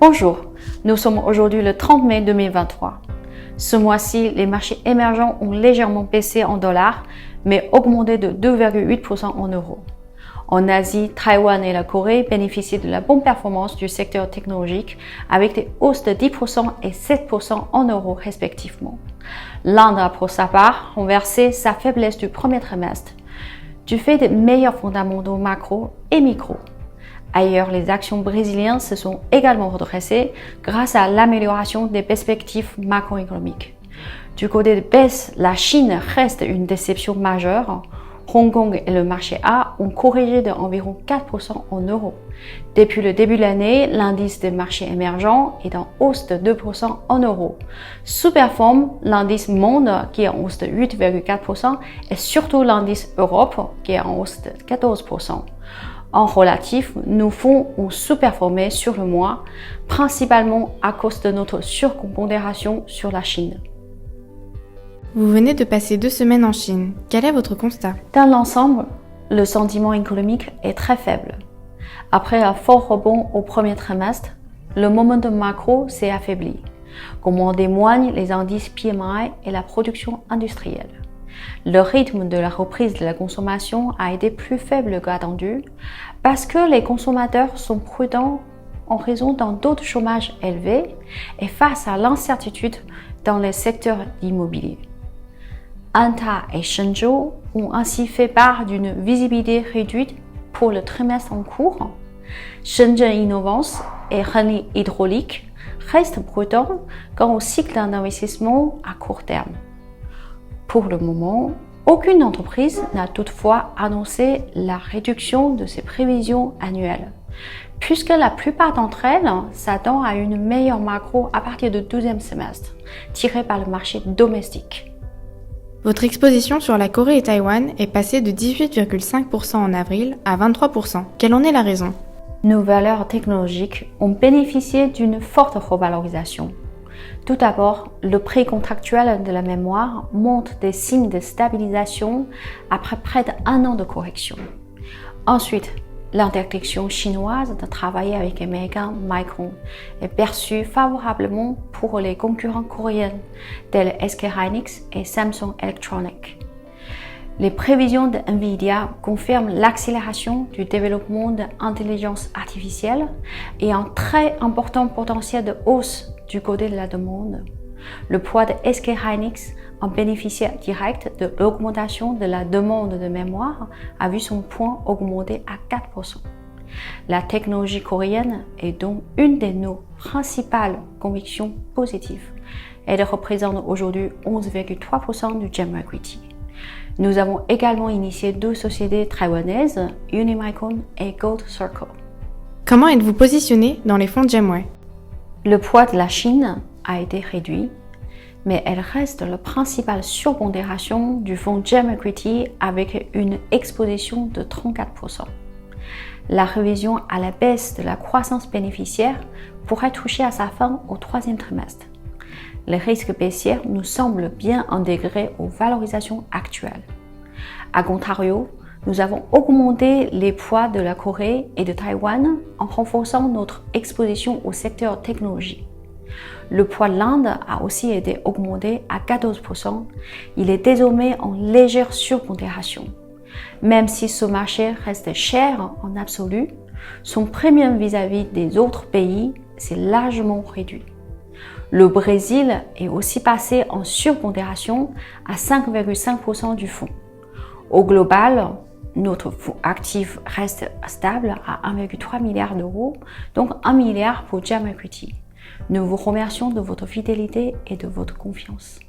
Bonjour, nous sommes aujourd'hui le 30 mai 2023. Ce mois-ci, les marchés émergents ont légèrement baissé en dollars, mais augmenté de 2,8% en euros. En Asie, Taïwan et la Corée bénéficient de la bonne performance du secteur technologique avec des hausses de 10% et 7% en euros respectivement. L'Inde a pour sa part renversé sa faiblesse du premier trimestre du fait des meilleurs fondamentaux macro et micro. Ailleurs, les actions brésiliennes se sont également redressées grâce à l'amélioration des perspectives macroéconomiques. Du côté des baisses, la Chine reste une déception majeure. Hong Kong et le marché A ont corrigé d'environ 4% en euros. Depuis le début de l'année, l'indice des marchés émergents est en hausse de 2% en euros. Sous-performe l'indice monde qui est en hausse de 8,4% et surtout l'indice Europe qui est en hausse de 14%. En relatif, nos fonds ont sous-performé sur le mois, principalement à cause de notre surpondération sur la Chine. Vous venez de passer 2 semaines en Chine. Quel est votre constat? Dans l'ensemble, le sentiment économique est très faible. Après un fort rebond au premier trimestre, le momentum macro s'est affaibli, comme en témoignent les indices PMI et la production industrielle. Le rythme de la reprise de la consommation a été plus faible qu'attendu parce que les consommateurs sont prudents en raison d'un taux de chômage élevé et face à l'incertitude dans les secteurs immobiliers. Anta et Shenzhou ont ainsi fait part d'une visibilité réduite pour le trimestre en cours. Shenzhen Innovance et Henli Hydraulique restent prudents quant au cycle d'investissement à court terme. Pour le moment, aucune entreprise n'a toutefois annoncé la réduction de ses prévisions annuelles, puisque la plupart d'entre elles s'attendent à une meilleure macro à partir du 12e semestre, tirée par le marché domestique. Votre exposition sur la Corée et Taïwan est passée de 18,5% en avril à 23%. Quelle en est la raison? Nos valeurs technologiques ont bénéficié d'une forte revalorisation. Tout d'abord, le prix contractuel de la mémoire montre des signes de stabilisation après près d'1 an de correction. Ensuite, l'interdiction chinoise de travailler avec Américain Micron est perçue favorablement pour les concurrents coréens tels SK Hynix et Samsung Electronics. Les prévisions de Nvidia confirment l'accélération du développement de l'intelligence artificielle et un très important potentiel de hausse du côté de la demande. Le poids de SK Hynix, un bénéficiaire direct de l'augmentation de la demande de mémoire, a vu son poids augmenter à 4%. La technologie coréenne est donc une de nos principales convictions positives. Elle représente aujourd'hui 11,3% du GEM Equity. Nous avons également initié 2 sociétés taïwanaises, Unimicron et Gold Circle. Comment êtes-vous positionné dans les fonds GEMway? Le poids de la Chine a été réduit, mais elle reste la principale surpondération du fonds GEM Equity avec une exposition de 34%. La révision à la baisse de la croissance bénéficiaire pourrait toucher à sa fin au 3e trimestre. Les risques baissiers nous semblent bien intégrés aux valorisations actuelles. À contrario, nous avons augmenté les poids de la Corée et de Taïwan en renforçant notre exposition au secteur technologie. Le poids de l'Inde a aussi été augmenté à 14%. Il est désormais en légère surpondération. Même si ce marché reste cher en absolu, son premium vis-à-vis des autres pays s'est largement réduit. Le Brésil est aussi passé en surpondération à 5,5% du fonds. Au global, notre fonds actif reste stable à 1,3 milliard d'euros, donc 1 milliard pour GEM Equity. Nous vous remercions de votre fidélité et de votre confiance.